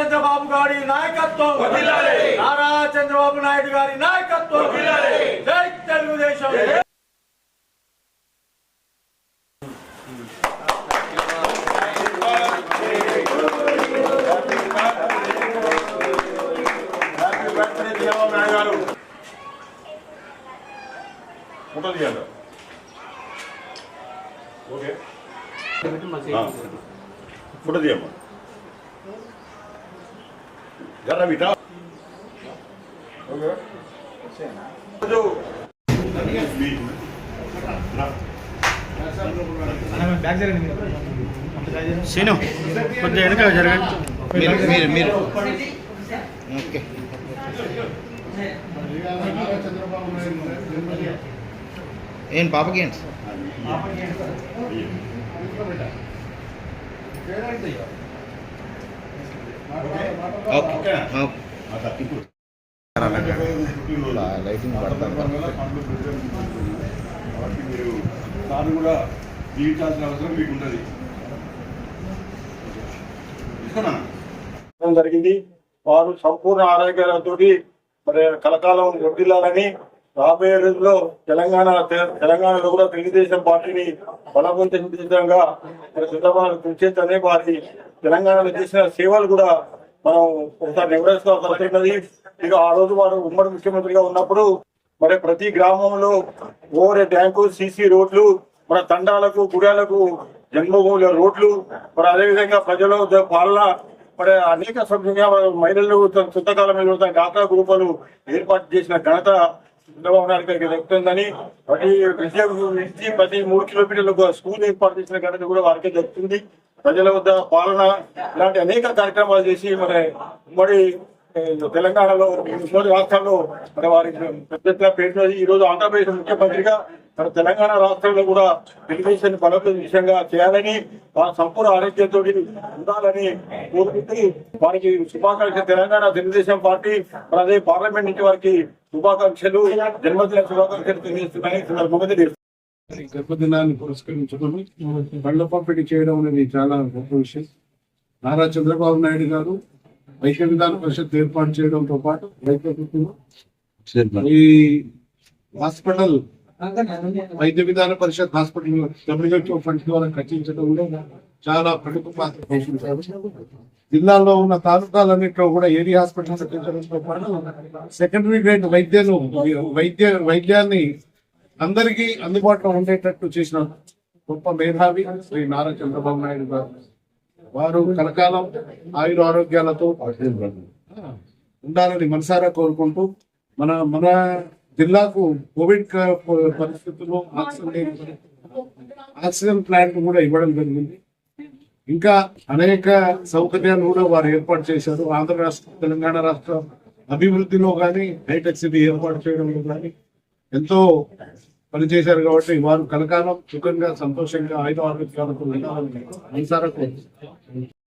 చంద్రబాబు గారి నాయకత్వం, నారా చంద్రబాబు నాయుడు గారి నాయకత్వం, జై తెలుగుదేశం. ఫోటో తీయమ్మా. జర బిటా సీను కొద్దిగా వెనక జరగండి. మీరు మీరు ఓకే. ఏం పాపకి ఏంటి లైటింగ్ పడతాను కాబట్టి మీరు దాన్ని కూడా జీవించాల్సిన అవసరం మీకు ఉంటుంది. జరిగింది. వారు సంపూర్ణ ఆరోగ్యాలతో మరి కలకాలం వర్ధిల్లాలని, రాబోయే రోజుల్లో తెలంగాణలో కూడా తెలుగుదేశం పార్టీని బలవంతం విధంగా మరి చంద్రబాబు కృషి చేస్తేనే వారి తెలంగాణలో చేసిన సేవలు కూడా మనం ఒకసారి నెవరేసుకోవాల్సినది. ఇక ఆ రోజు వారు ఉమ్మడి ముఖ్యమంత్రిగా ఉన్నప్పుడు మరి ప్రతి గ్రామంలో ఓవర్ ట్యాంకు, సీసీ రోడ్లు, మన తండాలకు, గుడాలకు జన్మభూముల రోడ్లు, మరి అదేవిధంగా ప్రజల పాలన, మరి అనేక సమయంగా మహిళలు చుట్టకాలం మీద డాక్రా గ్రూపులు ఏర్పాటు చేసిన ఘనత చంద్రబాబు నాయుడు గారికి దక్కుతుందని, ప్రతి 3 కిలోమీటర్లకు స్కూల్ ఏర్పాటు చేసిన ఘనత కూడా వారికే దక్కుతుంది. ప్రజల వద్ద పాలన ఇలాంటి అనేక కార్యక్రమాలు చేసి మరి ఉమ్మడి తెలంగాణలో, ఉమ్మడి రాష్ట్రాల్లో మరి వారి పెద్ద పేరు. ఈ రోజు ఆంధ్రప్రదేశ్ ముఖ్యమంత్రిగా మన తెలంగాణ రాష్ట్రంలో కూడా తెలుగుదేశాన్ని బలోపేతం విషయంగా చేయాలని, వారి సంపూర్ణ ఆరోగ్యంతో ఉండాలని కోరుకుంటూ వారికి శుభాకాంక్షలు. తెలంగాణ తెలుగుదేశం పార్టీ మరి అదే పార్లమెంట్ నుంచి వారికి శుభాకాంక్షలు, జన్మదిన శుభాకాంక్షలు తెలియజేస్తున్నాయి. జన్మదినాన్ని పురస్కరించుకుని బండ్ల పంపిణీ చేయడం అనేది చాలా గొప్ప విషయం. నారా చంద్రబాబు నాయుడు గారు వైద్య విధాన పరిషత్ ఏర్పాటు చేయడంతో పాటు ఈ హాస్పిటల్ వైద్య విధాన పరిషత్ హాస్పిటల్ WHO ఫండ్స్ ద్వారా కట్టించడంలో చాలా ప్రముఖ పాత్ర పోషించారు. జిల్లాలో ఉన్న తాలూకాలన్నింటిలో కూడా ఏరియా హాస్పిటల్ కట్టించడంతో పాటు సెకండరీ గ్రేడ్ వైద్యాన్ని అందరికీ అందుబాటులో ఉండేటట్టు చేసిన గొప్ప మేధావి శ్రీ నారా చంద్రబాబు నాయుడు గారు. వారు కలకాలం ఆయుర ఆరోగ్యాలతో ఉండాలని మనసారా కోరుకుంటూ మన జిల్లాకు కోవిడ్ పరిస్థితుల్లో ఆక్సిజన్ ప్లాంట్ కూడా ఇవ్వడం జరిగింది. ఇంకా అనేక సౌకర్యాలు కూడా వారు ఏర్పాటు చేశారు. ఆంధ్ర రాష్ట్ర, తెలంగాణ రాష్ట్ర అభివృద్ధిలో కానీ, హైటెక్ సిటీ ఏర్పాటు చేయడంలో కానీ ఎంతో పనిచేశారు. కాబట్టి వారు కలకాలం సుఖంగా, సంతోషంగా, ఆయుధ ఆరోగ్యాలతో మనసారా